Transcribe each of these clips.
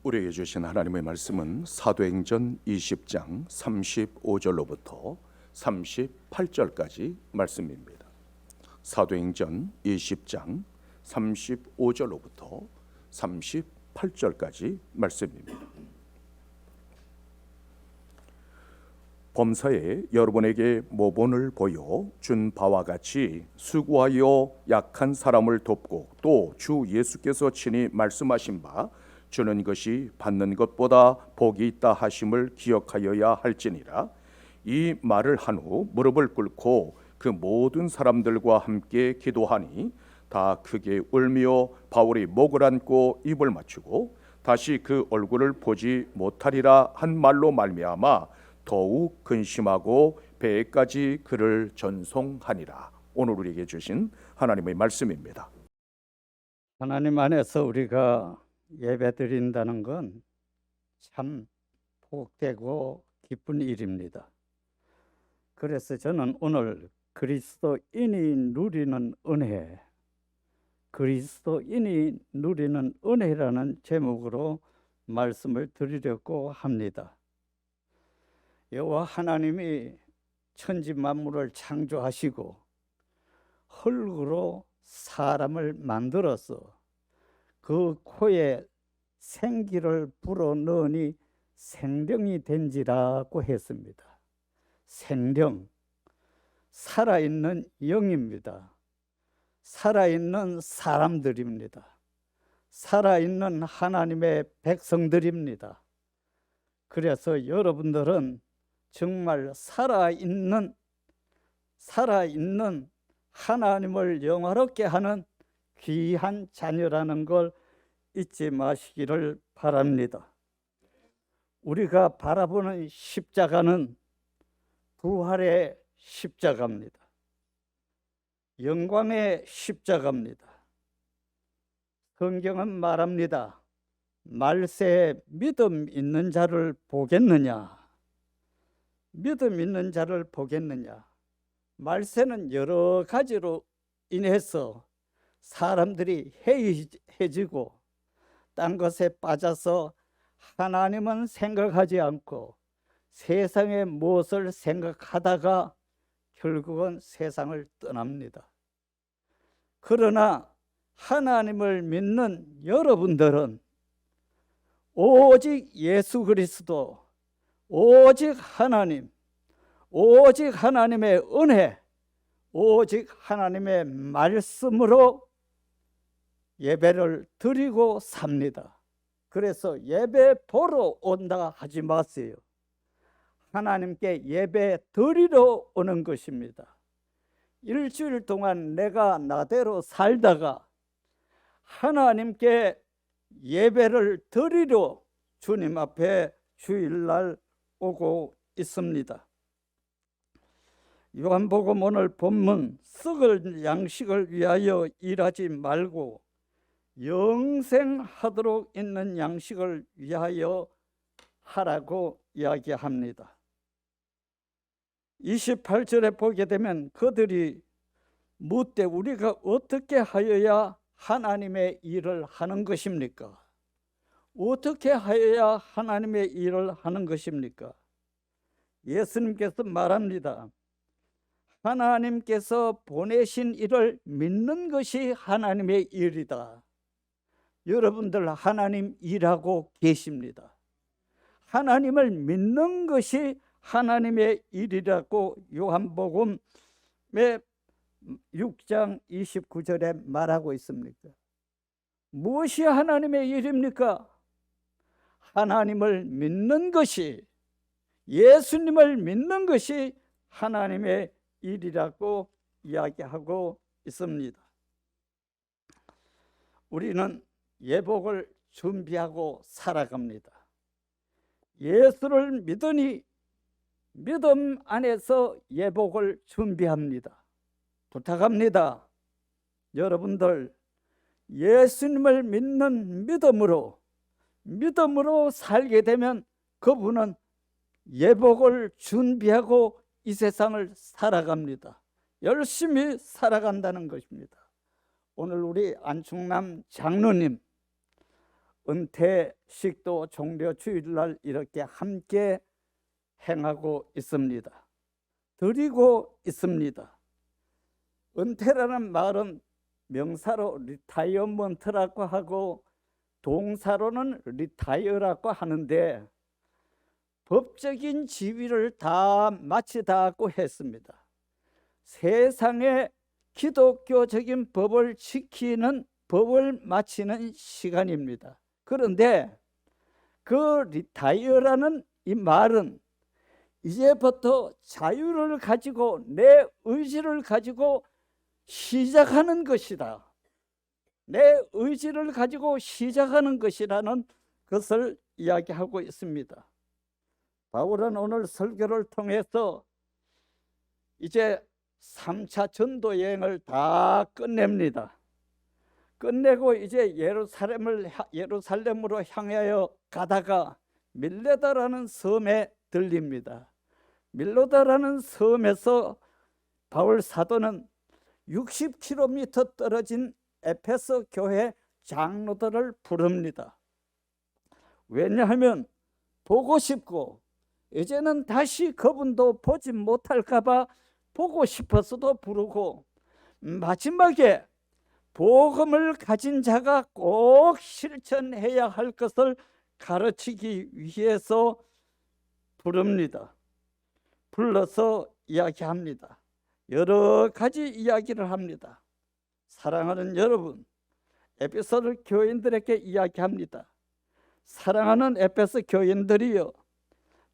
우리에게 주신 하나님의 말씀은 사도행전 20장 35절로부터 38절까지 말씀입니다. 사도행전 20장 35절로부터 38절까지 말씀입니다. 범사에 여러분에게 모본을 보여 준 바와 같이 수고하여 약한 사람을 돕고 또 주 예수께서 친히 말씀하신 바 주는 것이 받는 것보다 복이 있다 하심을 기억하여야 할지니라. 이 말을 한 후 무릎을 꿇고 그 모든 사람들과 함께 기도하니 다 크게 울며 바울이 목을 안고 입을 맞추고 다시 그 얼굴을 보지 못하리라 한 말로 말미암아 더욱 근심하고 배에까지 그를 전송하니라. 오늘 우리에게 주신 하나님의 말씀입니다. 하나님 안에서 우리가 예배드린다는 건 참 복되고 기쁜 일입니다. 그래서 저는 오늘 그리스도인이 누리는 은혜, 그리스도인이 누리는 은혜라는 제목으로 말씀을 드리려고 합니다. 여호와 하나님이 천지 만물을 창조하시고 흙으로 사람을 만들어서 그 코에 생기를 불어넣으니 생령이 된지라고 했습니다. 생령, 살아있는 영입니다. 살아있는 사람들입니다. 살아있는 하나님의 백성들입니다. 그래서 여러분들은 정말 살아있는 하나님을 영화롭게 하는 귀한 자녀라는 걸 잊지 마시기를 바랍니다. 우리가 바라보는 십자가는 부활의 십자가입니다. 영광의 십자가입니다. 성경은 말합니다. 말세에 믿음 있는 자를 보겠느냐? 믿음 있는 자를 보겠느냐? 말세는 여러 가지로 인해서 사람들이 해이해지고 딴 것에 빠져서 하나님은 생각하지 않고 세상의 무엇을 생각하다가 결국은 세상을 떠납니다. 그러나 하나님을 믿는 여러분들은 오직 예수 그리스도, 오직 하나님, 오직 하나님의 은혜, 오직 하나님의 말씀으로 예배를 드리고 삽니다. 그래서 예배 보러 온다 하지 마세요. 하나님께 예배 드리러 오는 것입니다. 일주일 동안 내가 나대로 살다가 하나님께 예배를 드리러 주님 앞에 주일날 오고 있습니다. 요한복음 오늘 본문 썩을 양식을 위하여 일하지 말고 영생하도록 있는 양식을 위하여 하라고 이야기합니다. 28절에 보게 되면 그들이 묻되 우리가 어떻게 하여야 하나님의 일을 하는 것입니까? 어떻게 하여야 하나님의 일을 하는 것입니까? 예수님께서 말합니다. 하나님께서 보내신 일을 믿는 것이 하나님의 일이다. 여러분들 하나님 일하고 계십니다. 하나님을 믿는 것이 하나님의 일이라고 요한복음의 6장 29절에 말하고 있습니다. 무엇이 하나님의 일입니까? 하나님을 믿는 것이, 예수님을 믿는 것이 하나님의 일이라고 이야기하고 있습니다. 우리는 예복을 준비하고 살아갑니다. 예수를 믿으니 믿음 안에서 예복을 준비합니다. 부탁합니다. 여러분들 예수님을 믿는 믿음으로 살게 되면 그분은 예복을 준비하고 이 세상을 살아갑니다. 열심히 살아간다는 것입니다. 오늘 우리 안충남 장로님 은퇴식도 종려 주일날 이렇게 함께 행하고 있습니다. 드리고 있습니다. 은퇴라는 말은 명사로 리타이어먼트라고 하고 동사로는 리타이어라고 하는데 법적인 지위를 다 마치다고 했습니다. 세상의 기독교적인 법을 지키는 법을 마치는 시간입니다. 그런데 그 리타이어라는 이 말은 이제부터 자유를 가지고 내 의지를 가지고 시작하는 것이다. 내 의지를 가지고 시작하는 것이라는 것을 이야기하고 있습니다. 바울은 오늘 설교를 통해서 이제 3차 전도 여행을 다 끝냅니다. 끝내고 이제 예루살렘으로 향하여 가다가 밀레다라는 섬에 들립니다. 밀레다라는 섬에서 바울 사도는 60km 떨어진 에페소 교회 장로들을 부릅니다. 왜냐하면 보고 싶고 이제는 다시 그분도 보지 못할까 봐 보고 싶어서도 부르고, 마지막에 복음을 가진 자가 꼭 실천해야 할 것을 가르치기 위해서 부릅니다. 불러서 이야기합니다. 여러 가지 이야기를 합니다. 사랑하는 여러분, 에베소 교인들에게 이야기합니다. 사랑하는 에베소 교인들이여,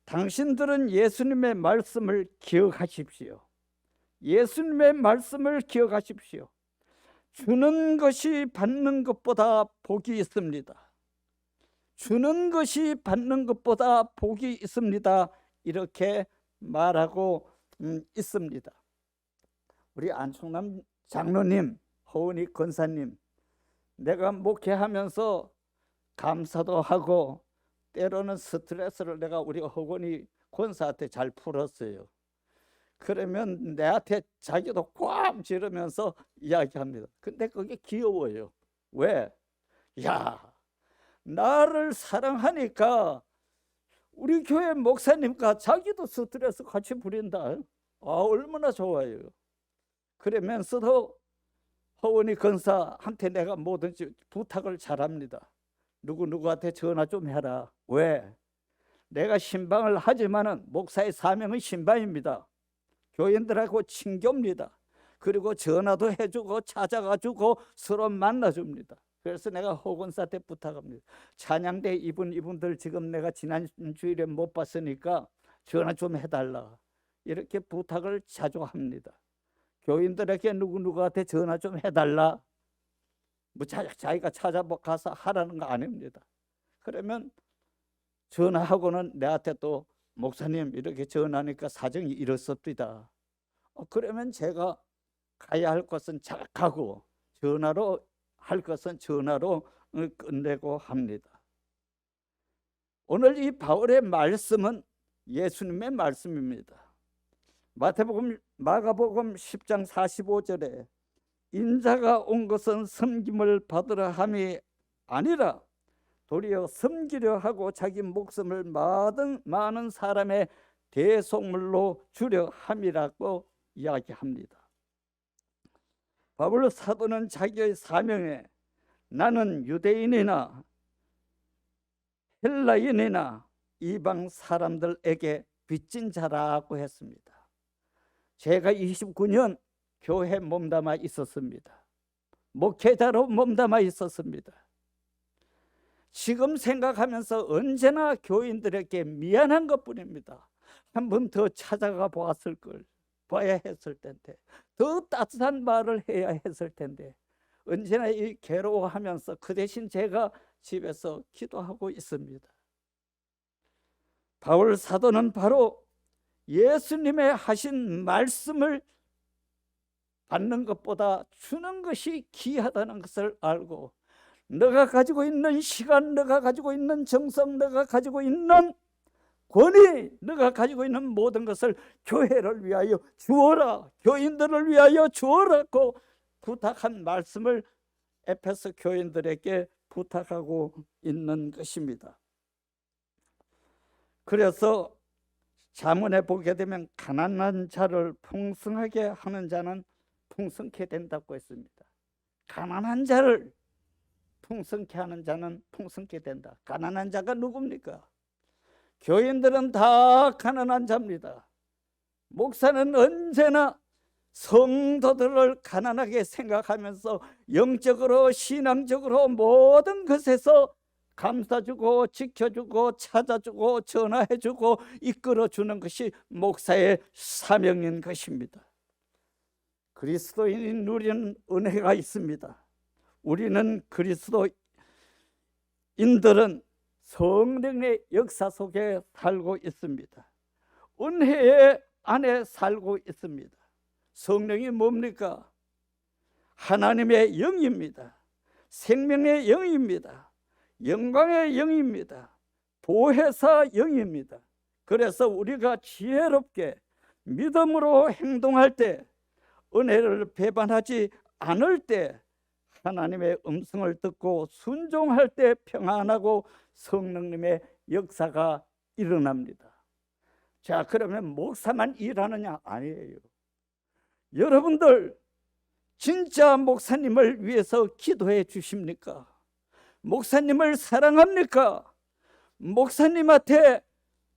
당신들은 예수님의 말씀을 기억하십시오. 예수님의 말씀을 기억하십시오. 주는 것이 받는 것보다 복이 있습니다. 주는 것이 받는 것보다 복이 있습니다. 이렇게 말하고 있습니다. 우리 안총남 장로님, 허은희 권사님, 내가 목회하면서 감사도 하고 때로는 스트레스를 내가 우리 허은희 권사한테 잘 풀었어요. 그러면 내한테 자기도 꽉 지르면서 이야기합니다. 근데 그게 귀여워요. 왜? 야, 나를 사랑하니까 우리 교회 목사님과 자기도 스트레스 같이 부린다. 얼마나 좋아요. 그러면서도 허원희 권사한테 내가 뭐든지 부탁을 잘합니다. 누구누구한테 전화 좀 해라. 왜? 내가 신방을 하지만은 목사의 사명은 신방입니다. 교인들하고 친교입니다. 그리고 전화도 해주고 찾아가주고 서로 만나줍니다. 그래서 내가 허 권사한테 부탁합니다. 찬양대 이분들 지금 내가 지난 주일에 못 봤으니까 전화 좀 해달라. 이렇게 부탁을 자주 합니다. 교인들에게 누구누구한테 전화 좀 해달라. 뭐 자기가 찾아가서 하라는 거 아닙니다. 그러면 전화하고는 내한테 또 목사님 이렇게 전화하니까 사정이 이렇습니다. 그러면 제가 가야 할 것은 가고 전화로 할 것은 전화로 끝내고 합니다. 오늘 이 바울의 말씀은 예수님의 말씀입니다. 마가복음 10장 45절에 인자가 온 것은 섬김을 받으려 함이 아니라 도리어 섬기려 하고 자기 목숨을 많은 사람의 대속물로 주려 함이라고 이야기합니다. 바울 사도는 자기의 사명에 나는 유대인이나 헬라인이나 이방 사람들에게 빚진 자라고 했습니다. 제가 29년 교회 몸담아 있었습니다. 목회자로 몸담아 있었습니다. 지금 생각하면서 언제나 교인들에게 미안한 것뿐입니다. 한 번 더 찾아가 봐야 했을 텐데, 더 따뜻한 말을 해야 했을 텐데, 언제나 이 괴로워하면서 그 대신 제가 집에서 기도하고 있습니다. 바울 사도는 바로 예수님의 하신 말씀을 받는 것보다 주는 것이 귀하다는 것을 알고, 너가 가지고 있는 시간, 너가 가지고 있는 정성, 너가 가지고 있는 권위, 너가 가지고 있는 모든 것을 교회를 위하여 주어라, 교인들을 위하여 주어라고 부탁한 말씀을 에베소 교인들에게 부탁하고 있는 것입니다. 그래서 자문에 보게 되면 가난한 자를 풍성하게 하는 자는 풍성케 된다고 했습니다. 가난한 자를 풍성케 하는 자는 풍성케 된다. 가난한 자가 누굽니까? 교인들은 다 가난한 자입니다. 목사는 언제나 성도들을 가난하게 생각하면서 영적으로 신앙적으로 모든 것에서 감싸주고 지켜주고 찾아주고 전화해주고 이끌어주는 것이 목사의 사명인 것입니다. 그리스도인이 누리는 은혜가 있습니다. 우리는 그리스도인들은 성령의 역사 속에 살고 있습니다. 은혜 안에 살고 있습니다. 성령이 뭡니까? 하나님의 영입니다. 생명의 영입니다. 영광의 영입니다. 보혜사 영입니다. 그래서 우리가 지혜롭게 믿음으로 행동할 때, 은혜를 배반하지 않을 때, 하나님의 음성을 듣고 순종할 때 평안하고 성령님의 역사가 일어납니다. 자, 그러면 목사만 일하느냐? 아니에요. 여러분들 진짜 목사님을 위해서 기도해 주십니까? 목사님을 사랑합니까? 목사님한테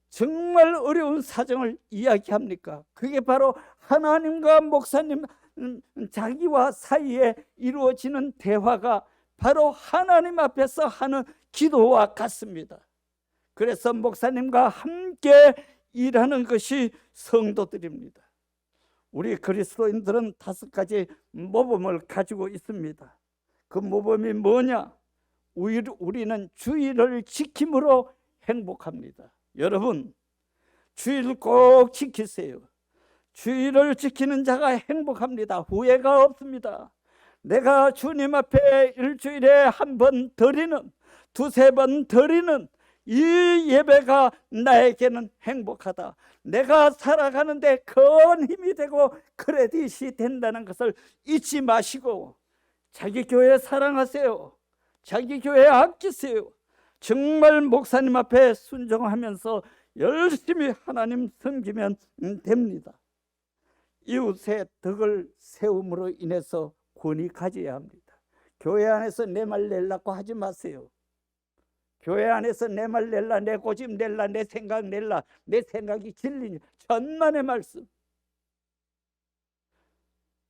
정말 어려운 사정을 이야기합니까? 그게 바로 하나님과 목사님 자기와 사이에 이루어지는 대화가 바로 하나님 앞에서 하는 기도와 같습니다. 그래서 목사님과 함께 일하는 것이 성도들입니다. 우리 그리스도인들은 5가지 모범을 가지고 있습니다. 그 모범이 뭐냐? 우리는 주의를 지킴으로 행복합니다. 여러분, 주의를 꼭 지키세요. 주의를 지키는 자가 행복합니다. 후회가 없습니다. 내가 주님 앞에 일주일에 1번 드리는, 2-3번 드리는 이 예배가 나에게는 행복하다. 내가 살아가는데 큰 힘이 되고 크레딧이 된다는 것을 잊지 마시고 자기 교회 사랑하세요. 자기 교회 아끼세요. 정말 목사님 앞에 순종하면서 열심히 하나님 섬기면 됩니다. 이웃의 덕을 세움으로 인해서 권위 가져야 합니다. 교회 안에서 내 말 내려고 하지 마세요. 교회 안에서 내 말 낼라, 내 고집 낼라, 내 생각 낼라, 내 생각이 진리니 천만의 말씀.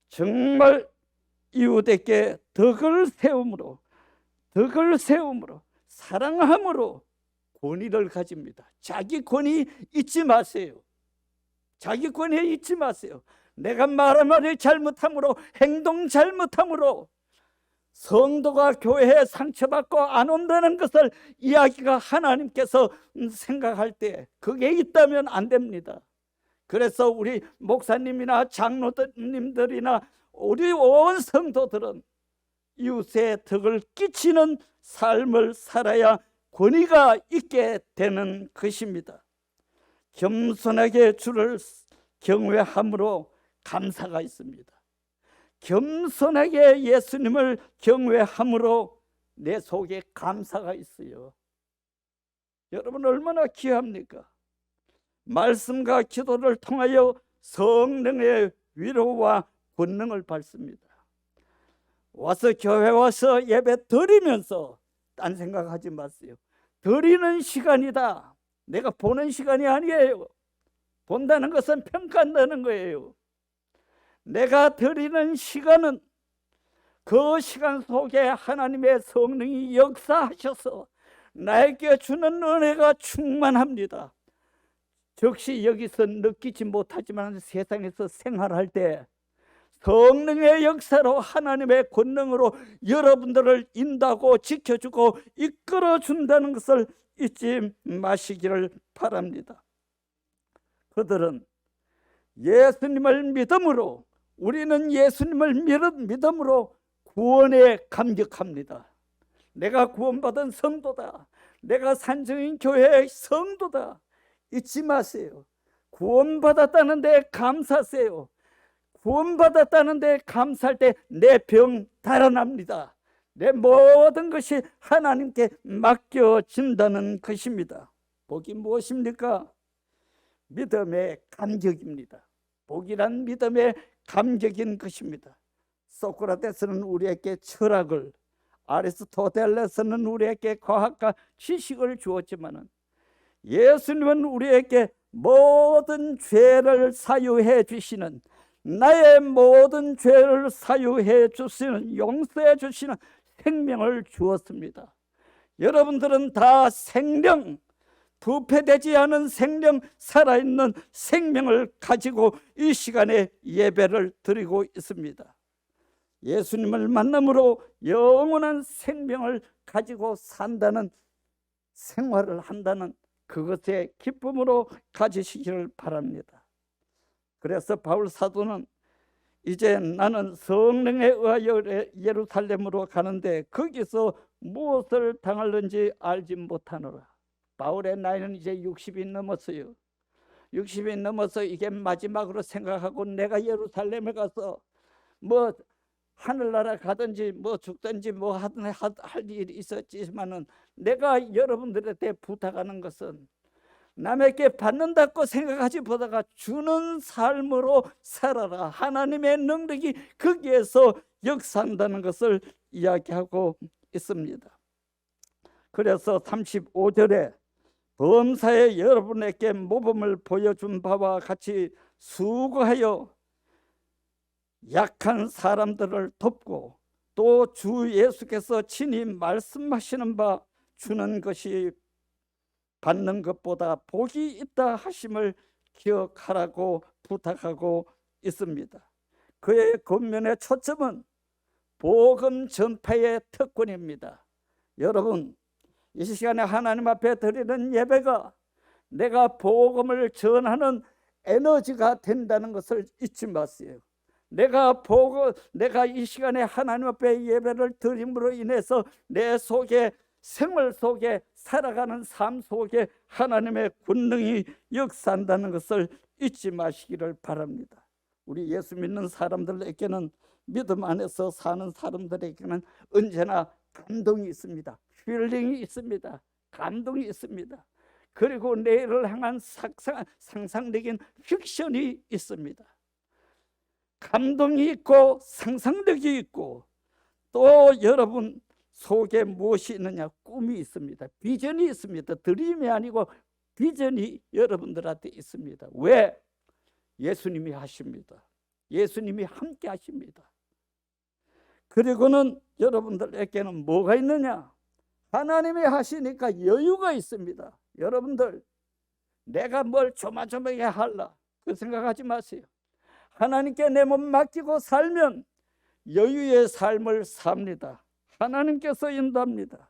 정말 이웃에게 덕을 세움으로 사랑함으로 권위를 가집니다. 자기 권위 잊지 마세요. 자기 권위 잊지 마세요. 내가 말을 잘못함으로, 행동 잘못함으로 성도가 교회에 상처받고 안 온다는 것을 이야기가 하나님께서 생각할 때 그게 있다면 안 됩니다. 그래서 우리 목사님이나 장로님들이나 우리 온 성도들은 이웃의 덕을 끼치는 삶을 살아야 권위가 있게 되는 것입니다. 겸손하게 주를 경외함으로 감사가 있습니다. 겸손하게 예수님을 경외함으로 내 속에 감사가 있어요. 여러분 얼마나 귀합니까? 말씀과 기도를 통하여 성령의 위로와 권능을 받습니다. 와서 교회 와서 예배 드리면서 딴 생각하지 마세요. 드리는 시간이다. 내가 보는 시간이 아니에요. 본다는 것은 평가한다는 거예요. 내가 드리는 시간은 그 시간 속에 하나님의 성령이 역사하셔서 나에게 주는 은혜가 충만합니다. 즉시 여기서 느끼지 못하지만 세상에서 생활할 때 성령의 역사로 하나님의 권능으로 여러분들을 인도하고 지켜주고 이끌어준다는 것을 잊지 마시기를 바랍니다. 그들은 예수님을 믿음으로, 우리는 예수님을 믿음으로 구원에 감격합니다. 내가 구원받은 성도다. 내가 산정인 교회의 성도다. 잊지 마세요. 구원받았다는 데 감사하세요. 구원받았다는 데 감사할 때 내 병 달아납니다. 내 모든 것이 하나님께 맡겨진다는 것입니다. 복이 무엇입니까? 믿음의 감격입니다. 복이란 믿음의 감격인 것입니다. 소크라테스는 우리에게 철학을, 아리스토텔레스는 우리에게 과학과 지식을 주었지만 예수님은 우리에게 모든 죄를 사유해 주시는, 나의 모든 죄를 사유해 주시는, 용서해 주시는 생명을 주었습니다. 여러분들은 다 생명, 부패되지 않은 생명, 살아있는 생명을 가지고 이 시간에 예배를 드리고 있습니다. 예수님을 만남으로 영원한 생명을 가지고 산다는, 생활을 한다는 그것의 기쁨으로 가지시기를 바랍니다. 그래서 바울 사도는 이제 나는 성령에 의하여 예루살렘으로 가는데 거기서 무엇을 당할는지 알지 못하노라. 바울의 나이는 이제 60이 넘었어요. 60이 넘어서 이게 마지막으로 생각하고 내가 예루살렘에 가서 뭐 하늘나라 가든지 뭐 죽든지 뭐 할 일이 있었지만은 내가 여러분들한테 부탁하는 것은 남에게 받는다고 생각하지 보다가 주는 삶으로 살아라. 하나님의 능력이 거기에서 역사한다는 것을 이야기하고 있습니다. 그래서 35절에 범사에 여러분에게 모범을 보여준 바와 같이 수고하여 약한 사람들을 돕고 또 주 예수께서 친히 말씀하시는 바 주는 것이 받는 것보다 복이 있다 하심을 기억하라고 부탁하고 있습니다. 그의 권면의 초점은 복음 전파의 특권입니다. 여러분, 이 시간에 하나님 앞에 드리는 예배가 내가 복음을 전하는 에너지가 된다는 것을 잊지 마세요. 내가 이 시간에 하나님 앞에 예배를 드림으로 인해서 내 속에, 생활 속에, 살아가는 삶 속에 하나님의 권능이 역사한다는 것을 잊지 마시기를 바랍니다. 우리 예수 믿는 사람들에게는, 믿음 안에서 사는 사람들에게는 언제나 감동이 있습니다. 힐링이 있습니다. 감동이 있습니다. 그리고 내일을 향한 상상력인 픽션이 있습니다. 감동이 있고 상상력이 있고 또 여러분 속에 무엇이 있느냐? 꿈이 있습니다. 비전이 있습니다. 드림이 아니고 비전이 여러분들한테 있습니다. 왜? 예수님이 하십니다. 예수님이 함께 하십니다. 그리고는 여러분들에게는 뭐가 있느냐? 하나님이 하시니까 여유가 있습니다. 여러분들, 내가 뭘 조마조마하게 할라 그 생각하지 마세요. 하나님께 내 몸 맡기고 살면 여유의 삶을 삽니다. 하나님께서 인도합니다.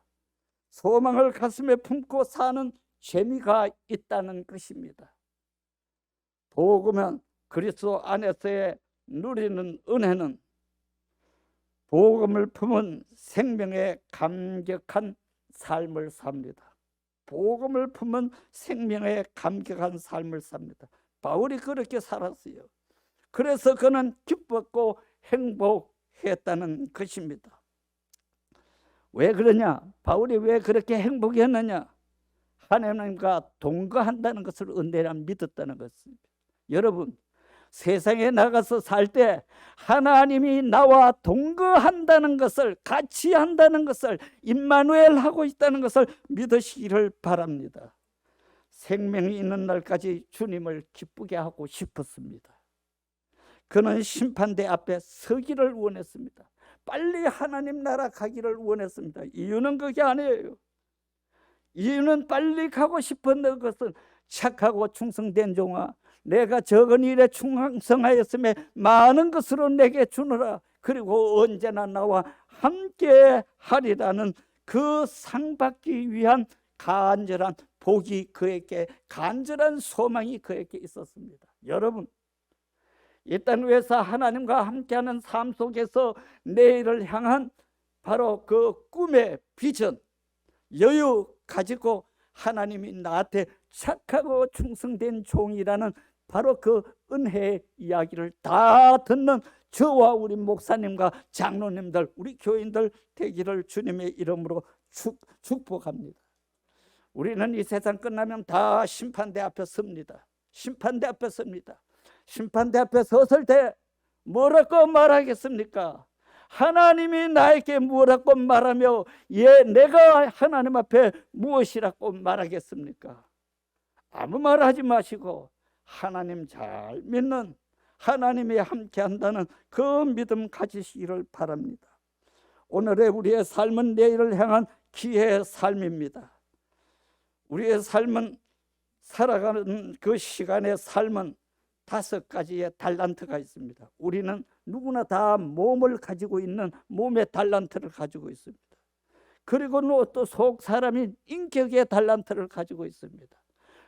소망을 가슴에 품고 사는 재미가 있다는 것입니다. 복음은 그리스도 안에서의 누리는 은혜는 복음을 품은 생명의 감격한 삶을 삽니다. 복음을 품은 생명의 감격한 삶을 삽니다. 바울이 그렇게 살았어요. 그래서 그는 기뻤고 행복했다는 것입니다. 왜 그러냐? 바울이 왜 그렇게 행복했느냐? 하나님과 동거한다는 것을 은혜라 믿었다는 것입니다. 여러분, 세상에 나가서 살 때 하나님이 나와 동거한다는 것을, 같이 한다는 것을, 임마누엘 하고 있다는 것을 믿으시기를 바랍니다. 생명이 있는 날까지 주님을 기쁘게 하고 싶었습니다. 그는 심판대 앞에 서기를 원했습니다. 빨리 하나님 나라 가기를 원했습니다. 이유는 그게 아니에요. 이유는 빨리 가고 싶었던 것은 착하고 충성된 종아, 내가 적은 일에 충성하였음에 많은 것으로 내게 주노라. 그리고 언제나 나와 함께 하리라는 그 상 받기 위한 간절한 복이 그에게, 간절한 소망이 그에게 있었습니다. 여러분, 이 땅 위에서 하나님과 함께하는 삶 속에서 내일을 향한 바로 그 꿈의 비전, 여유 가지고 하나님이 나한테 착하고 충성된 종이라는 바로 그 은혜의 이야기를 다 듣는 저와 우리 목사님과 장로님들, 우리 교인들 되기를 주님의 이름으로 축복합니다. 우리는 이 세상 끝나면 다 심판대 앞에 섭니다. 심판대 앞에 섭니다. 심판대 앞에 섰을 때 뭐라고 말하겠습니까? 하나님이 나에게 뭐라고 말하며 내가 하나님 앞에 무엇이라고 말하겠습니까? 아무 말 하지 마시고 하나님 잘 믿는, 하나님이 함께 한다는 그 믿음 가지시기를 바랍니다. 오늘의 우리의 삶은 내일을 향한 기회의 삶입니다. 우리의 삶은, 살아가는 그 시간의 삶은 5가지의 달란트가 있습니다. 우리는 누구나 다 몸을 가지고 있는 몸의 달란트를 가지고 있습니다. 그리고 또 속 사람인 인격의 달란트를 가지고 있습니다.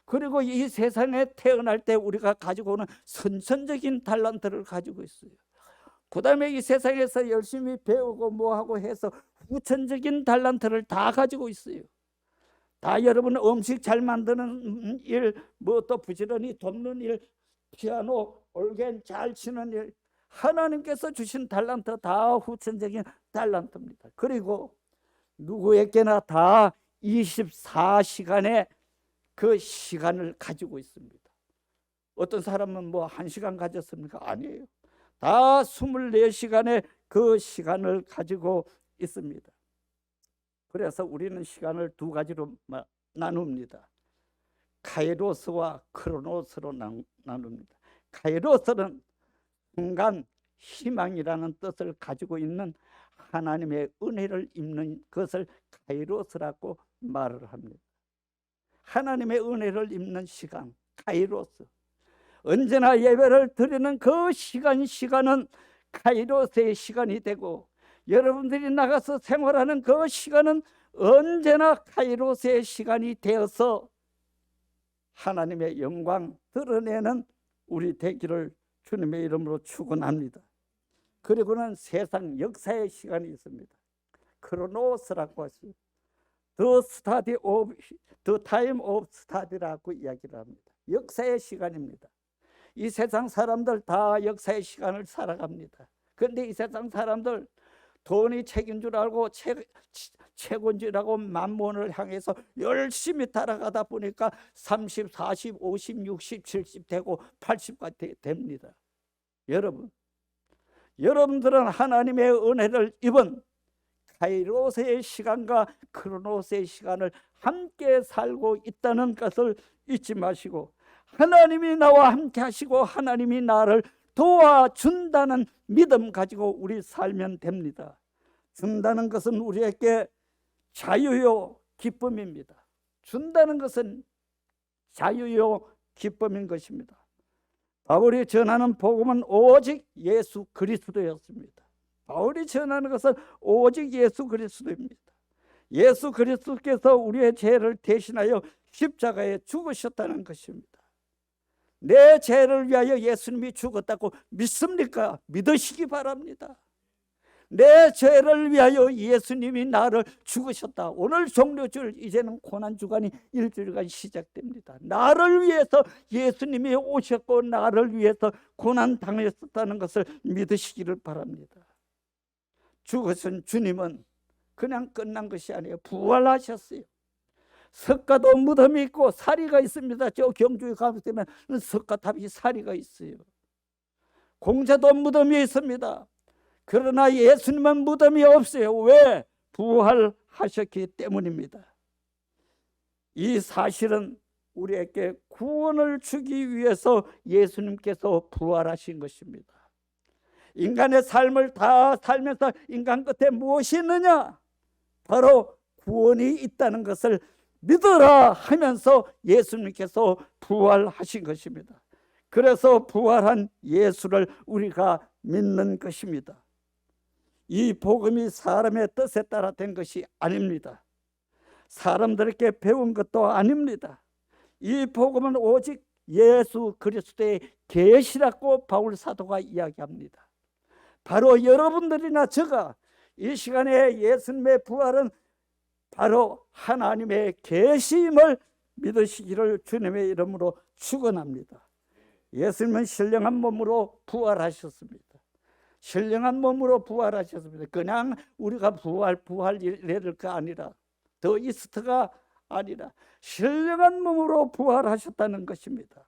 그리고 이 세상에 태어날 때 우리가 가지고 오는 선천적인 달란트를 가지고 있어요. 그 다음에 이 세상에서 열심히 배우고 뭐하고 해서 후천적인 달란트를 다 가지고 있어요. 다 여러분 음식 잘 만드는 일, 뭐 또 부지런히 돕는 일, 피아노, 올겐 잘 치는 일, 하나님께서 주신 달란트 다 후천적인 달란트입니다. 그리고 누구에게나 다 24시간의 그 시간을 가지고 있습니다. 어떤 사람은 뭐 1시간 가졌습니까? 아니에요. 다 24시간의 그 시간을 가지고 있습니다. 그래서 우리는 시간을 2가지로 나눕니다. 카이로스와 크로노스로 나눕니다. 카이로스는 순간, 희망이라는 뜻을 가지고 있는 하나님의 은혜를 입는 것을 카이로스라고 말을 합니다. 하나님의 은혜를 입는 시간, 카이로스. 언제나 예배를 드리는 그 시간은 카이로스의 시간이 되고, 여러분들이 나가서 생활하는 그 시간은 언제나 카이로스의 시간이 되어서 하나님의 영광 드러내는 우리 되기를 주님의 이름으로 축원합니다. 그리고는 세상 역사의 시간이 있습니다. 크로노스라고 하십니다. The time of study라고 이야기를 합니다. 역사의 시간입니다. 이 세상 사람들 다 역사의 시간을 살아갑니다. 그런데 이 세상 사람들 돈이 책인 줄 알고 최고인 줄 알고 만몬을 향해서 열심히 따라가다 보니까 30, 40, 50, 60, 70 되고 80까지 됩니다. 여러분들은 하나님의 은혜를 입은 카이로스의 시간과 크로노스의 시간을 함께 살고 있다는 것을 잊지 마시고, 하나님이 나와 함께 하시고 하나님이 나를 도와준다는 믿음 가지고 우리 살면 됩니다. 준다는 것은 우리에게 자유요 기쁨입니다. 준다는 것은 자유요 기쁨인 것입니다. 바울이 전하는 복음은 오직 예수 그리스도였습니다. 바울이 전하는 것은 오직 예수 그리스도입니다. 예수 그리스도께서 우리의 죄를 대신하여 십자가에 죽으셨다는 것입니다. 내 죄를 위하여 예수님이 죽었다고 믿습니까? 믿으시기 바랍니다. 내 죄를 위하여 예수님이 나를 죽으셨다. 오늘 종료주일, 이제는 고난주간이 일주일간 시작됩니다. 나를 위해서 예수님이 오셨고 나를 위해서 고난당하셨다는 것을 믿으시기를 바랍니다. 죽으신 주님은 그냥 끝난 것이 아니에요. 부활하셨어요. 석가도 무덤이 있고 사리가 있습니다. 저 경주에 가보면 석가탑이 사리가 있어요. 공자도 무덤이 있습니다. 그러나 예수님은 무덤이 없어요. 왜? 부활하셨기 때문입니다. 이 사실은 우리에게 구원을 주기 위해서 예수님께서 부활하신 것입니다. 인간의 삶을 다 살면서 인간 끝에 무엇이 있느냐? 바로 구원이 있다는 것을 믿어라 하면서 예수님께서 부활하신 것입니다. 그래서 부활한 예수를 우리가 믿는 것입니다. 이 복음이 사람의 뜻에 따라 된 것이 아닙니다. 사람들에게 배운 것도 아닙니다. 이 복음은 오직 예수 그리스도의 계시라고 바울 사도가 이야기합니다. 바로 여러분들이나 제가 이 시간에 예수님의 부활은 바로 하나님의 계시임을 믿으시기를 주님의 이름으로 축원합니다. 예수님은 신령한 몸으로 부활하셨습니다. 신령한 몸으로 부활하셨습니다. 그냥 우리가 부활 이럴 거 아니라, 더 이스트가 아니라 신령한 몸으로 부활하셨다는 것입니다.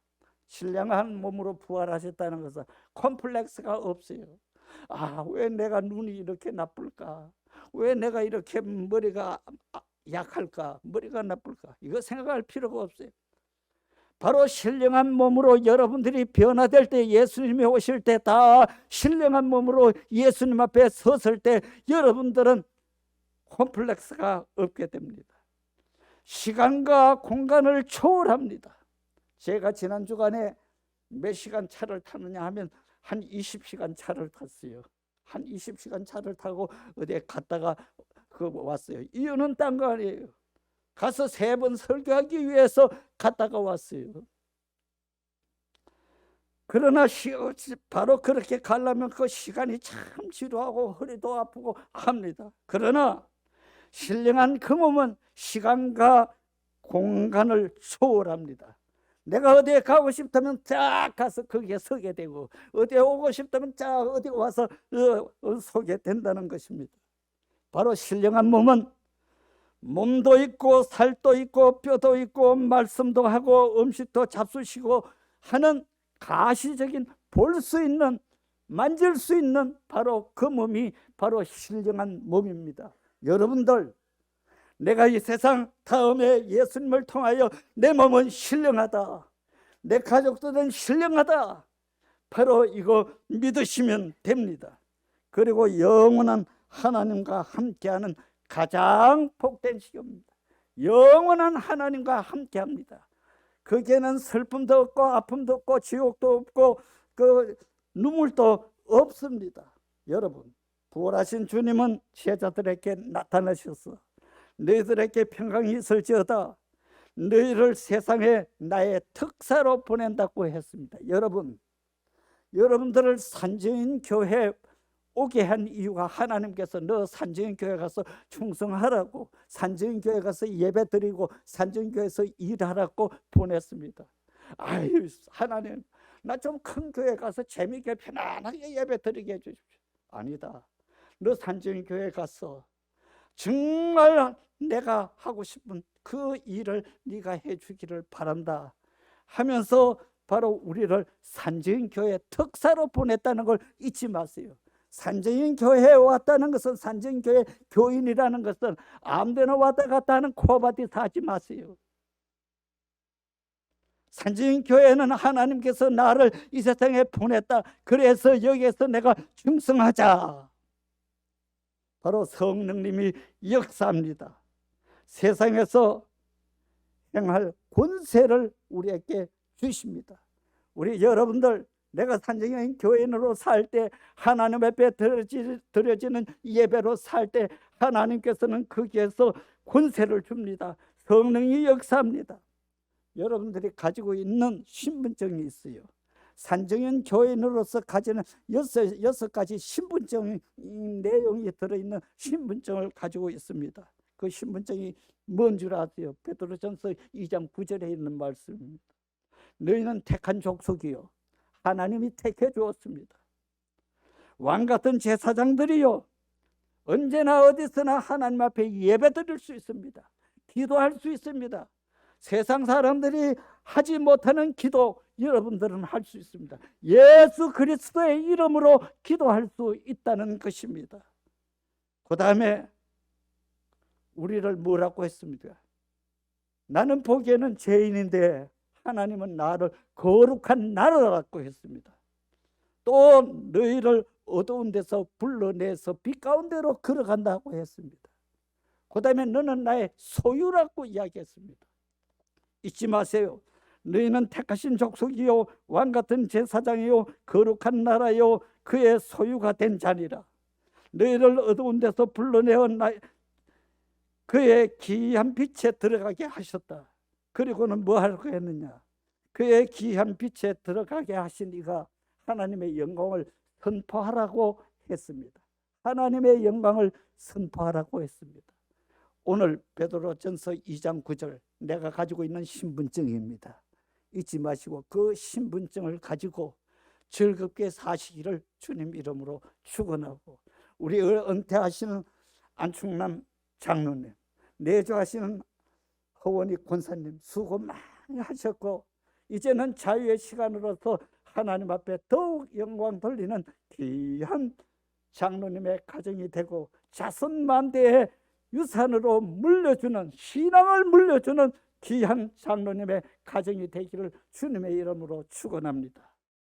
신령한 몸으로 부활하셨다는 것은 콤플렉스가 없어요. 왜 내가 눈이 이렇게 나쁠까? 왜 내가 이렇게 머리가 약할까? 머리가 나쁠까? 이거 생각할 필요가 없어요. 바로 신령한 몸으로 여러분들이 변화될 때, 예수님이 오실 때 다 신령한 몸으로 예수님 앞에 섰을 때 여러분들은 콤플렉스가 없게 됩니다. 시간과 공간을 초월합니다. 제가 지난 주간에 몇 시간 차를 타느냐 하면 한 20시간 차를 탔어요. 한 20시간 차를 타고 어디에 갔다가 왔어요. 이유는 딴 거 아니에요. 가서 3번 설교하기 위해서 갔다가 왔어요. 그러나 바로 그렇게 가려면 그 시간이 참 지루하고 허리도 아프고 합니다. 그러나 신령한 그 몸은 시간과 공간을 초월합니다. 내가 어디에 가고 싶다면 쫙 가서 거기에 서게 되고, 어디에 오고 싶다면 쫙 어디 와서 서게 된다는 것입니다. 바로 신령한 몸은 몸도 있고 살도 있고 뼈도 있고 말씀도 하고 음식도 잡수시고 하는 가시적인, 볼 수 있는, 만질 수 있는 바로 그 몸이 바로 신령한 몸입니다. 여러분들, 내가 이 세상 다음에 예수님을 통하여 내 몸은 신령하다, 내 가족들은 신령하다, 바로 이거 믿으시면 됩니다. 그리고 영원한 하나님과 함께하는 가장 복된 시간입니다. 영원한 하나님과 함께합니다. 거기에는 슬픔도 없고 아픔도 없고 지옥도 없고 그 눈물도 없습니다. 여러분, 부활하신 주님은 제자들에게 나타나셔서 너희들에게 평강이 있을지어다, 너희를 세상에 나의 특사로 보낸다고 했습니다. 여러분들을 산증인 교회 오게 한 이유가 하나님께서 너 산증인 교회 가서 충성하라고, 산증인 교회 가서 예배 드리고 산증인 교회에서 일하라고 보냈습니다. 아유, 하나님, 나 좀 큰 교회 가서 재미있게 편안하게 예배 드리게 해주십시오. 아니다, 너 산증인 교회 가서 정말 내가 하고 싶은 그 일을 네가 해주기를 바란다 하면서 바로 우리를 산증인 교회 특사로 보냈다는 걸 잊지 마세요. 산증인 교회에 왔다는 것은, 산증인 교회 교인이라는 것은 아무데나 왔다 갔다 하는 코바디사 하지 마세요. 산증인 교회는 하나님께서 나를 이 세상에 보냈다, 그래서 여기에서 내가 충성하자, 바로 성령님이 역사합니다. 세상에서 행할 권세를 우리에게 주십니다. 우리 여러분들, 내가 산증인 교인으로 살 때, 하나님 앞에 드려지는 예배로 살 때 하나님께서는 거기에서 권세를 줍니다. 성령이 역사합니다. 여러분들이 가지고 있는 신분증이 있어요. 산증인 교인으로서 가지는 6가지 신분증 내용이 들어있는 신분증을 가지고 있습니다. 그 신분증이 뭔 줄 아세요? 베드로전서 2장 9절에 있는 말씀입니다. 너희는 택한 족속이요, 하나님이 택해 주었습니다. 왕같은 제사장들이요, 언제나 어디서나 하나님 앞에 예배 드릴 수 있습니다. 기도할 수 있습니다. 세상 사람들이 하지 못하는 기도 여러분들은 할 수 있습니다. 예수 그리스도의 이름으로 기도할 수 있다는 것입니다. 그 다음에 우리를 뭐라고 했습니까? 나는 보기에는 죄인인데 하나님은 나를 거룩한 나라라고 했습니다. 또 너희를 어두운 데서 불러내서 빛 가운데로 걸어간다고 했습니다. 그 다음에 너는 나의 소유라고 이야기했습니다. 잊지 마세요. 너희는 택하신 족속이요, 왕같은 제사장이요, 거룩한 나라요, 그의 소유가 된 자니라. 너희를 어두운 데서 불러내어 그의 기이한 빛에 들어가게 하셨다. 그리고는 뭐 하려고 했느냐? 그의 기이한 빛에 들어가게 하신 이가 하나님의 영광을 선포하라고 했습니다. 하나님의 영광을 선포하라고 했습니다. 오늘 베드로전서 2장 9절, 내가 가지고 있는 신분증입니다. 잊지 마시고 그 신분증을 가지고 즐겁게 사시기를 주님 이름으로 축원하고, 우리 은퇴하시는 안충남 장로님, 내조하시는 허원희 권사님 수고 많이 하셨고, 이제는 자유의 시간으로서 하나님 앞에 더욱 영광 돌리는 귀한 장로님의 가정이 되고, 자손만대의 유산으로 물려주는, 신앙을 물려주는 귀한 장로님의 가정이 되기를 주님의 이름으로 축원합니다.